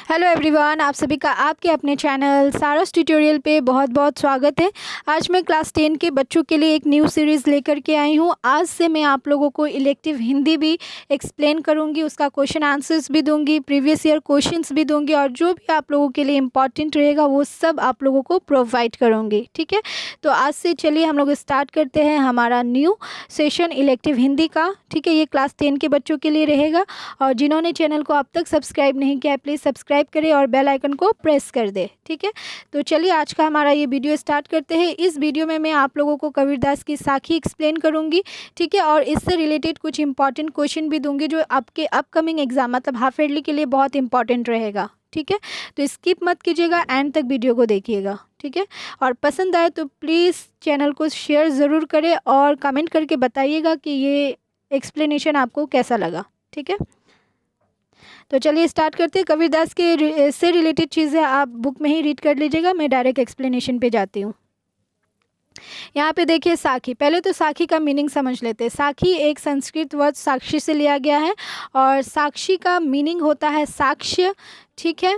Hello everyone, आप सभी का आपके अपने चैनल सारस ट्यूटोरियल पे बहुत बहुत स्वागत है। आज मैं क्लास 10 के बच्चों के लिए एक न्यू सीरीज़ लेकर के आई हूँ। आज से मैं आप लोगों को इलेक्टिव हिंदी भी एक्सप्लेन करूँगी, उसका क्वेश्चन आंसर्स भी दूंगी, प्रीवियस ईयर क्वेश्चंस भी दूंगी और जो भी आप लोगों के लिए इम्पॉर्टेंट रहेगा वो सब आप लोगों को प्रोवाइड करूँगी। ठीक है, तो आज से चलिए हम लोग स्टार्ट करते हैं हमारा न्यू सेशन इलेक्टिव हिंदी का। ठीक है, ये क्लास 10 के बच्चों के लिए रहेगा और जिन्होंने चैनल को अब तक सब्सक्राइब नहीं किया है प्लीज़ सब्सक्राइब करें और बेल आइकन को प्रेस कर दे। ठीक है, तो चलिए आज का हमारा ये वीडियो स्टार्ट करते हैं। इस वीडियो में मैं आप लोगों को कबीरदास की साखी एक्सप्लेन करूंगी। ठीक है, और इससे रिलेटेड कुछ इंपॉर्टेंट क्वेश्चन भी दूंगी जो आपके अपकमिंग एग्जाम मतलब हाफ ईयरली के लिए बहुत इंपॉर्टेंट रहेगा। ठीक है, तो स्किप मत कीजिएगा, एंड तक वीडियो को देखिएगा। ठीक है, और पसंद आए तो प्लीज़ चैनल को शेयर ज़रूर करें और कमेंट करके बताइएगा कि ये एक्सप्लेनेशन आपको कैसा लगा। ठीक है, तो चलिए स्टार्ट करते हैं। कबीरदास के से रिलेटेड चीज़ें आप बुक में ही रीड कर लीजिएगा, मैं डायरेक्ट एक्सप्लेनेशन पे जाती हूँ। यहाँ पे देखिए साखी, पहले तो साखी का मीनिंग समझ लेते हैं। साखी एक संस्कृत वर्ड साक्षी से लिया गया है और साक्षी का मीनिंग होता है साक्ष्य। ठीक है,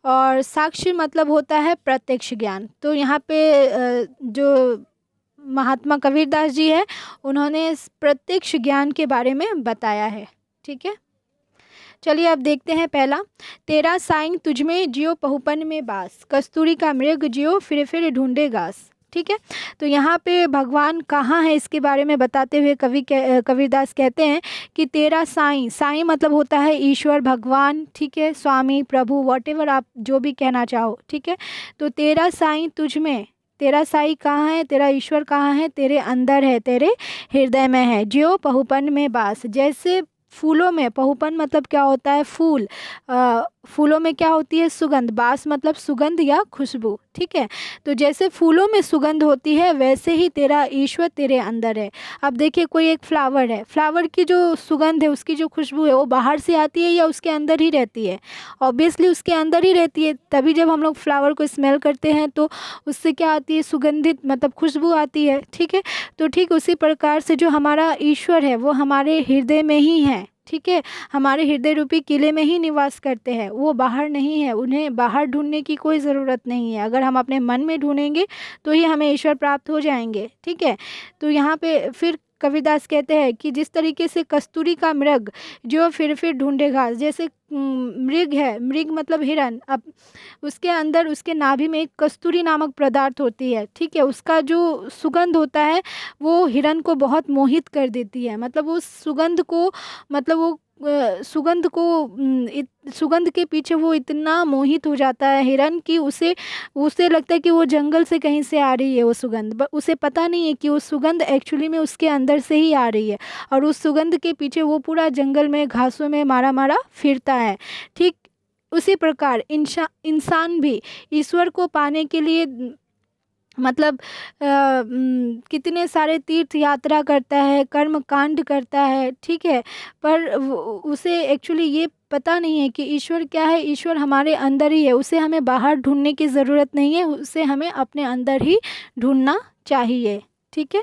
और साक्ष्य मतलब होता है प्रत्यक्ष ज्ञान। तो यहाँ पे जो महात्मा कबीरदास जी है उन्होंने प्रत्यक्ष ज्ञान के बारे में बताया है। ठीक है, चलिए अब देखते हैं पहला। तेरा साईं तुझमें जियो पहुपन में बास, कस्तूरी का मृग जियो फिर ढूंढे घास। ठीक है, तो यहाँ पे भगवान कहाँ है इसके बारे में बताते हुए कबीरदास कहते हैं कि तेरा साईं, साईं मतलब होता है ईश्वर, भगवान। ठीक है, स्वामी, प्रभु, वॉटेवर आप जो भी कहना चाहो। ठीक है, तो तेरा साईं तुझमें, तेरा साईं कहाँ है, तेरा ईश्वर कहाँ है, तेरे अंदर है, तेरे हृदय में है। ज्यो पहुपन में बास, जैसे फूलों में, पहुपन मतलब क्या होता है फूल, फूलों में क्या होती है सुगंध, बास मतलब सुगंध या खुशबू। ठीक है, तो जैसे फूलों में सुगंध होती है वैसे ही तेरा ईश्वर तेरे अंदर है। अब देखिए कोई एक फ्लावर है, फ्लावर की जो सुगंध है, उसकी जो खुशबू है वो बाहर से आती है या उसके अंदर ही रहती है? ऑब्वियसली उसके अंदर ही रहती है, तभी जब हम लोग फ्लावर को स्मेल करते हैं तो उससे क्या आती है, सुगंधित मतलब खुशबू आती है। ठीक है, तो ठीक उसी प्रकार से जो हमारा ईश्वर है वो हमारे हृदय में ही है। ठीक है, हमारे हृदय रूपी किले में ही निवास करते हैं, वो बाहर नहीं है, उन्हें बाहर ढूंढने की कोई ज़रूरत नहीं है। अगर हम अपने मन में ढूंढेंगे तो ही हमें ईश्वर प्राप्त हो जाएंगे। ठीक है, तो यहाँ पे फिर कबीरदास कहते हैं कि जिस तरीके से कस्तूरी का मृग जो फिर ढूंढे घास, जैसे मृग है, मृग मतलब हिरन, अब उसके अंदर उसके नाभि में एक कस्तूरी नामक पदार्थ होती है। ठीक है, उसका जो सुगंध होता है वो हिरन को बहुत मोहित कर देती है। मतलब वो सुगंध को, मतलब वो सुगंध को सुगंध के पीछे वो इतना मोहित हो जाता है हिरन की उसे उसे लगता है कि वो जंगल से कहीं से आ रही है वो सुगंध, उसे पता नहीं है कि वो सुगंध एक्चुअली में उसके अंदर से ही आ रही है और उस सुगंध के पीछे वो पूरा जंगल में घासों में मारा मारा फिरता है। ठीक उसी प्रकार इंसान भी ईश्वर को पाने के लिए मतलब कितने सारे तीर्थ यात्रा करता है, कर्म कांड करता है। ठीक है, पर उसे एक्चुअली ये पता नहीं है कि ईश्वर क्या है, ईश्वर हमारे अंदर ही है, उसे हमें बाहर ढूंढने की ज़रूरत नहीं है, उसे हमें अपने अंदर ही ढूंढना चाहिए। ठीक है,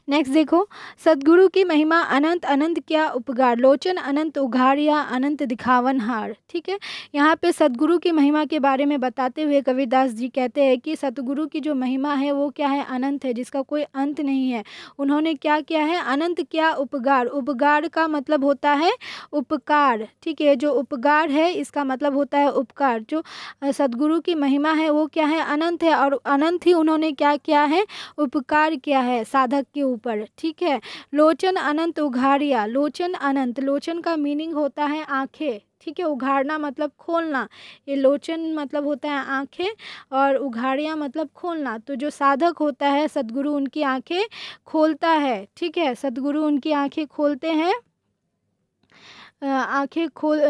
नेक्स्ट देखो, सदगुरु की महिमा अनंत अनंत क्या उपकार, लोचन अनंत उघाड़िया अनंत दिखावन हार। ठीक है, यहाँ पे सदगुरु की महिमा के बारे में बताते हुए कबीरदास जी कहते हैं कि सतगुरु की जो महिमा है वो क्या है, अनंत है, जिसका कोई अंत नहीं है। उन्होंने क्या किया है, अनंत क्या उपकार, उपकार का मतलब होता है उपकार। ठीक है, जो उपकार है इसका मतलब होता है उपकार। जो सदगुरु की महिमा है वो क्या है, अनंत है, और अनंत ही उन्होंने क्या किया है, उपकार किया है साधक के ऊपर। ठीक है, लोचन अनंत उघाड़िया, लोचन अनंत, लोचन का मीनिंग होता है आंखें। ठीक है, उघाड़ना मतलब खोलना, ये लोचन मतलब होता है आंखें और उघाड़िया मतलब खोलना। तो जो साधक होता है सदगुरु उनकी आंखें खोलता है। ठीक है, सदगुरु उनकी आंखें खोलते हैं,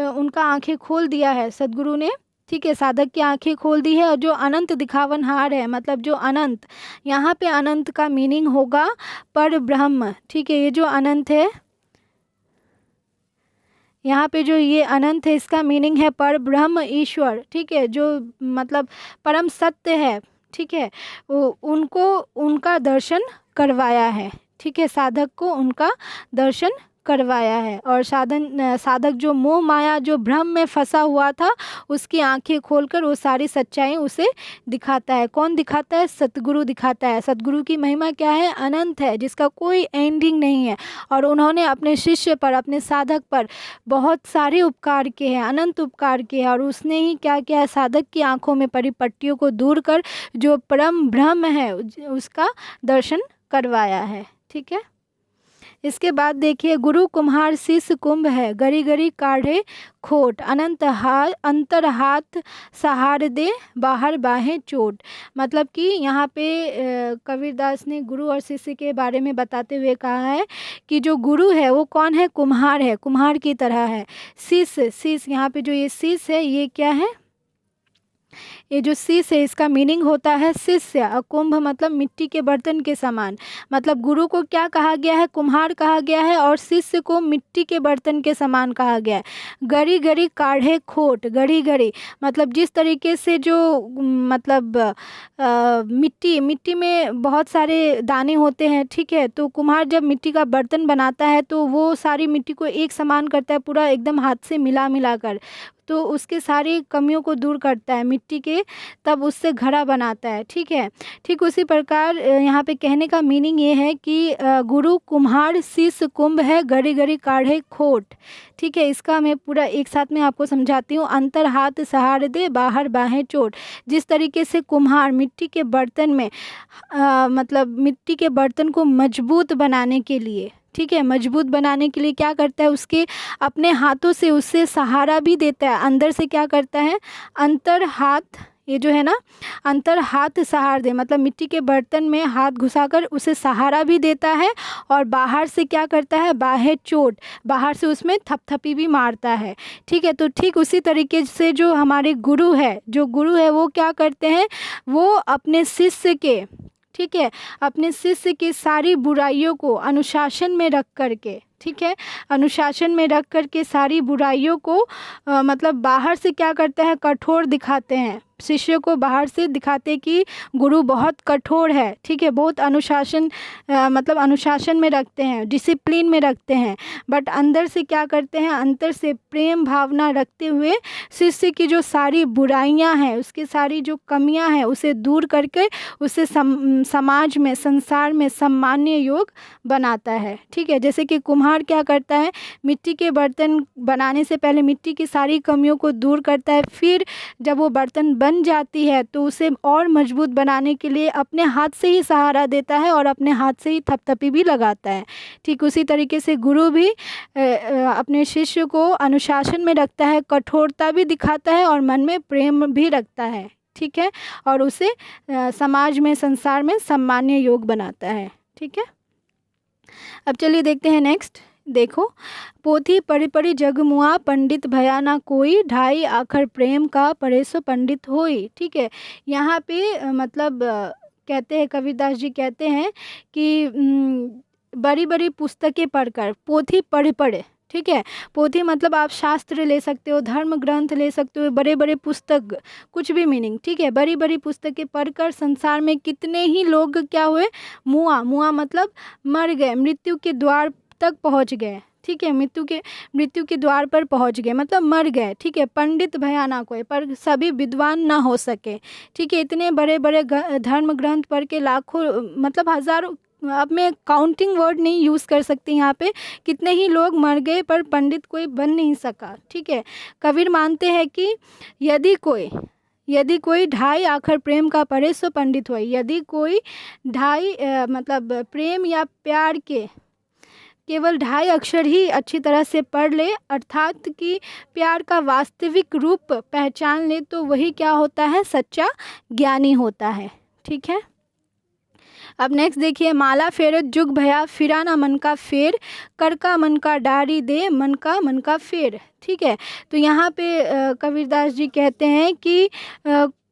उनका आंखें खोल दिया है सदगुरु ने। ठीक है, साधक की आंखें खोल दी है। और जो अनंत दिखावनहार है मतलब जो अनंत, यहाँ पे अनंत का मीनिंग होगा पर ब्रह्म। ठीक है, ये जो अनंत है, यहाँ पे जो ये अनंत है इसका मीनिंग है पर ब्रह्म ईश्वर। ठीक है, जो मतलब परम सत्य है। ठीक है, उनको उनका दर्शन करवाया है। ठीक है, साधक को उनका दर्शन करवाया है। और साधक जो मोह माया जो भ्रम में फंसा हुआ था उसकी आंखें खोलकर वो सारी सच्चाई उसे दिखाता है। कौन दिखाता है? सतगुरु दिखाता है। सतगुरु की महिमा क्या है? अनंत है, जिसका कोई एंडिंग नहीं है। और उन्होंने अपने शिष्य पर, अपने साधक पर बहुत सारे उपकार किए हैं, अनंत उपकार किए हैं। और उसने ही क्या किया है? साधक की आंखों में परिपट्टियों को दूर कर जो परम ब्रह्म है उसका दर्शन करवाया है। ठीक है। इसके बाद देखिए, गुरु कुम्हार शिष्य कुंभ है, गरी गरी काढ़े खोट, अंतर हाथ सहार दे, बाहर बाहें चोट। मतलब कि यहाँ पे कबीरदास ने गुरु और शिष्य के बारे में बताते हुए कहा है कि जो गुरु है वो कौन है? कुम्हार है, कुम्हार की तरह है। शिष्य यहाँ पे जो ये शिष्य है ये क्या है? ये जो शीश है इसका मीनिंग होता है शिष्य। और कुंभ मतलब मिट्टी के बर्तन के समान। मतलब गुरु को क्या कहा गया है? कुम्हार कहा गया है। और शिष्य को मिट्टी के बर्तन के समान कहा गया है। गरी गरी काढ़े खोट, गरी गरी मतलब जिस तरीके से जो मतलब मिट्टी में बहुत सारे दाने होते हैं, ठीक है। तो कुम्हार जब मिट्टी का बर्तन बनाता है तो वो सारी मिट्टी को एक समान करता है, पूरा एकदम हाथ से मिला कर, तो उसके सारी कमियों को दूर करता है मिट्टी के, तब उससे घड़ा बनाता है। ठीक है। ठीक उसी प्रकार यहाँ पे कहने का मीनिंग ये है कि गुरु कुम्हार शिष्य कुंभ है, गरी गरी काढ़े खोट। ठीक है। इसका मैं पूरा एक साथ में आपको समझाती हूँ। अंतर हाथ सहार दे, बाहर बाहें चोट। जिस तरीके से कुम्हार मिट्टी के बर्तन में मतलब मिट्टी के बर्तन को मजबूत बनाने के लिए, ठीक है, मजबूत बनाने के लिए क्या करता है? उसके अपने हाथों से उससे सहारा भी देता है। अंदर से क्या करता है? अंतर हाथ, ये जो है ना, अंतर हाथ सहार दे मतलब मिट्टी के बर्तन में हाथ घुसाकर उसे सहारा भी देता है। और बाहर से क्या करता है? बाहें चोट, बाहर से उसमें थपथपी भी मारता है। ठीक है। तो ठीक उसी तरीके से जो हमारे गुरु है, वो क्या करते हैं? वो अपने शिष्य के, ठीक है, अपने शिष्य की सारी बुराइयों को अनुशासन में रख करके, ठीक है, अनुशासन में रख करके सारी बुराइयों को मतलब बाहर से क्या करते हैं? कठोर दिखाते हैं। शिष्य को बाहर से दिखाते कि गुरु बहुत कठोर है, ठीक है, बहुत अनुशासन मतलब अनुशासन में रखते हैं, डिसिप्लिन में रखते हैं। बट अंदर से क्या करते हैं? अंतर से प्रेम भावना रखते हुए शिष्य की जो सारी बुराइयां हैं, उसकी सारी जो कमियां हैं उसे दूर करके उसे समाज में, संसार में सम्मान्य योग बनाता है। ठीक है। जैसे कि कुम्हार क्या करता है? मिट्टी के बर्तन बनाने से पहले मिट्टी की सारी कमियों को दूर करता है, फिर जब वो बर्तन बन जाती है तो उसे और मजबूत बनाने के लिए अपने हाथ से ही सहारा देता है और अपने हाथ से ही थपथपी भी लगाता है। ठीक उसी तरीके से गुरु भी अपने शिष्य को अनुशासन में रखता है, कठोरता भी दिखाता है और मन में प्रेम भी रखता है। ठीक है। और उसे समाज में, संसार में सम्मान्य योग बनाता है। ठीक है। अब चलिए देखते हैं नेक्स्ट। देखो, पोथी पढ़ी पढ़ी जग मुआ, पंडित भया ना कोई, ढाई आखर प्रेम का परेसो पंडित होई। ठीक है। यहाँ पे मतलब कहते हैं, कबीरदास जी कहते हैं कि बड़ी बड़ी पुस्तकें पढ़कर, पोथी पढ़े पढ़े, ठीक है, पोथी मतलब आप शास्त्र ले सकते हो, धर्म ग्रंथ ले सकते हो, बड़े बड़े पुस्तक, कुछ भी मीनिंग, ठीक है, बड़ी बड़ी पुस्तकें पढ़कर संसार में कितने ही लोग क्या हुए? मुआ मतलब मर गए, मृत्यु के द्वार तक पहुंच गए। ठीक है। मृत्यु के द्वार पर पहुंच गए मतलब मर गए। ठीक है। पंडित भया ना कोई, पर सभी विद्वान ना हो सके। ठीक है। इतने बड़े बड़े धर्म ग्रंथ पढ़ के लाखों मतलब हजारों, अब मैं काउंटिंग वर्ड नहीं यूज़ कर सकती यहाँ पे, कितने ही लोग मर गए पर पंडित कोई बन नहीं सका। ठीक है। कबीर मानते हैं कि यदि कोई ढाई आखर प्रेम का पढ़े सो पंडित होए, यदि कोई ढाई मतलब प्रेम या प्यार के केवल ढाई अक्षर ही अच्छी तरह से पढ़ ले, अर्थात कि प्यार का वास्तविक रूप पहचान ले, तो वही क्या होता है? सच्चा ज्ञानी होता है। ठीक है। अब नेक्स्ट देखिए, माला फेरत जुग भया, फिरा ना मन का फेर, कर का मन का डारी दे, मन का फेर। ठीक है। तो यहाँ पे कबीरदास जी कहते हैं कि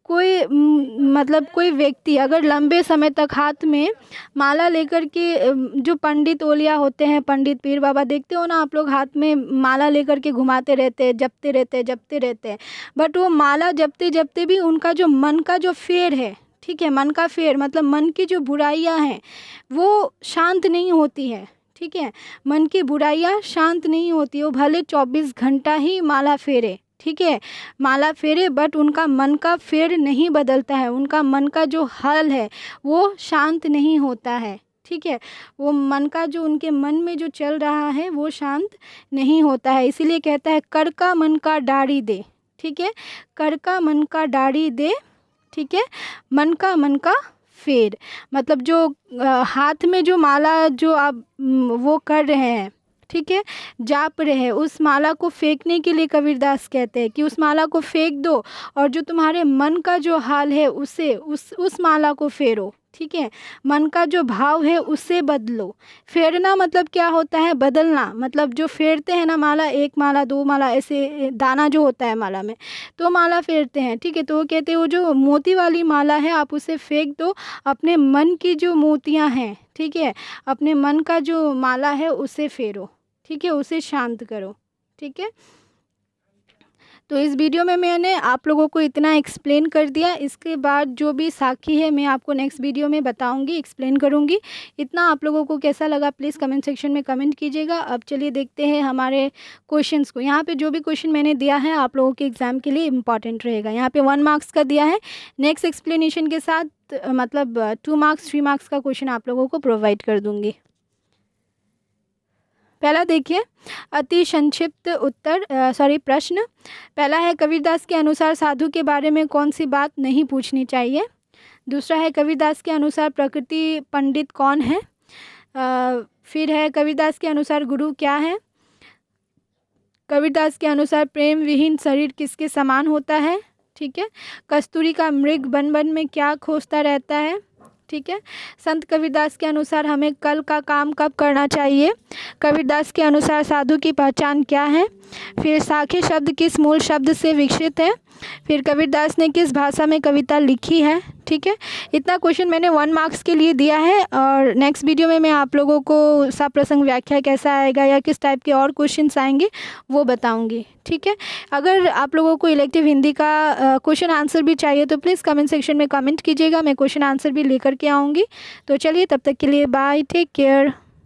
कोई मतलब कोई व्यक्ति अगर लंबे समय तक हाथ में माला लेकर के, जो पंडित ओलिया होते हैं, पंडित पीर बाबा, देखते हो ना आप लोग, हाथ में माला लेकर के घुमाते रहते हैं, जपते रहते हैं, बट वो माला जपते भी उनका जो मन का जो फेर है, ठीक है, मन का फेर मतलब मन की जो बुराइयां हैं वो शांत नहीं होती है। ठीक है। मन की बुराइयाँ शांत नहीं होती, वो भले 24 घंटा ही माला फेरे, ठीक है, माला फेरे, बट उनका मन का फेर नहीं बदलता है, उनका मन का जो हाल है वो शांत नहीं होता है, ठीक है। वो मन का जो उनके मन में जो चल रहा है वो शांत नहीं होता है। इसीलिए कहता है कर का मन का डाड़ी दे, ठीक है, कर का मन का डाड़ी दे, ठीक है, मन का फेर। मतलब जो हाथ में जो माला जो आप वो कर रहे हैं, ठीक है, जाप रहे हैं, उस माला को फेंकने के लिए कबीरदास कहते हैं कि उस माला को फेंक दो और जो तुम्हारे मन का जो हाल है उसे उस माला को फेरो, ठीक है, मन का जो भाव है उससे बदलो। फेरना मतलब क्या होता है? बदलना। मतलब जो फेरते हैं ना माला, एक माला, दो माला, ऐसे दाना जो होता है माला में, तो माला फेरते हैं, ठीक है। तो वो कहते हैं वो जो मोती वाली माला है आप उसे फेंक दो, अपने मन की जो मोतियाँ हैं, ठीक है, अपने मन का जो माला है उसे फेरो, ठीक है, उसे शांत करो, ठीक है। तो इस वीडियो में मैंने आप लोगों को इतना एक्सप्लेन कर दिया। इसके बाद जो भी साखी है मैं आपको नेक्स्ट वीडियो में बताऊंगी, एक्सप्लेन करूंगी। इतना आप लोगों को कैसा लगा प्लीज़ कमेंट सेक्शन में कमेंट कीजिएगा। अब चलिए देखते हैं हमारे क्वेश्चंस को। यहाँ पे जो भी क्वेश्चन मैंने दिया है आप लोगों के एग्ज़ाम के लिए इम्पॉर्टेंट रहेगा। यहाँ पे 1 मार्क्स का दिया है, नेक्स्ट एक्सप्लेनेशन के साथ मतलब 2 मार्क्स 3 मार्क्स का क्वेश्चन आप लोगों को प्रोवाइड कर दूँगी। पहला देखिए, अति संक्षिप्त उत्तर प्रश्न। पहला है कबीरदास के अनुसार साधु के बारे में कौन सी बात नहीं पूछनी चाहिए। दूसरा है कबीरदास के अनुसार प्रकृति पंडित कौन है। फिर है कबीरदास के अनुसार गुरु क्या है। कबीरदास के अनुसार प्रेम विहीन शरीर किसके समान होता है, ठीक है। कस्तूरी का मृग बन बन में क्या खोजता रहता है, ठीक है। संत कबीरदास के अनुसार हमें कल का काम कब करना चाहिए। कबीरदास के अनुसार साधु की पहचान क्या है। फिर साखी शब्द किस मूल शब्द से विकसित है। फिर कबीरदास ने किस भाषा में कविता लिखी है, ठीक है। इतना क्वेश्चन मैंने 1 मार्क्स के लिए दिया है और नेक्स्ट वीडियो में मैं आप लोगों को सप्रसंग व्याख्या कैसा आएगा या किस टाइप के और क्वेश्चंस आएंगे वो बताऊंगी, ठीक है। अगर आप लोगों को इलेक्टिव हिंदी का क्वेश्चन आंसर भी चाहिए तो प्लीज़ कमेंट सेक्शन में कमेंट कीजिएगा, मैं क्वेश्चन आंसर भी लेकर के आऊँगी। तो चलिए तब तक के लिए बाय, टेक केयर।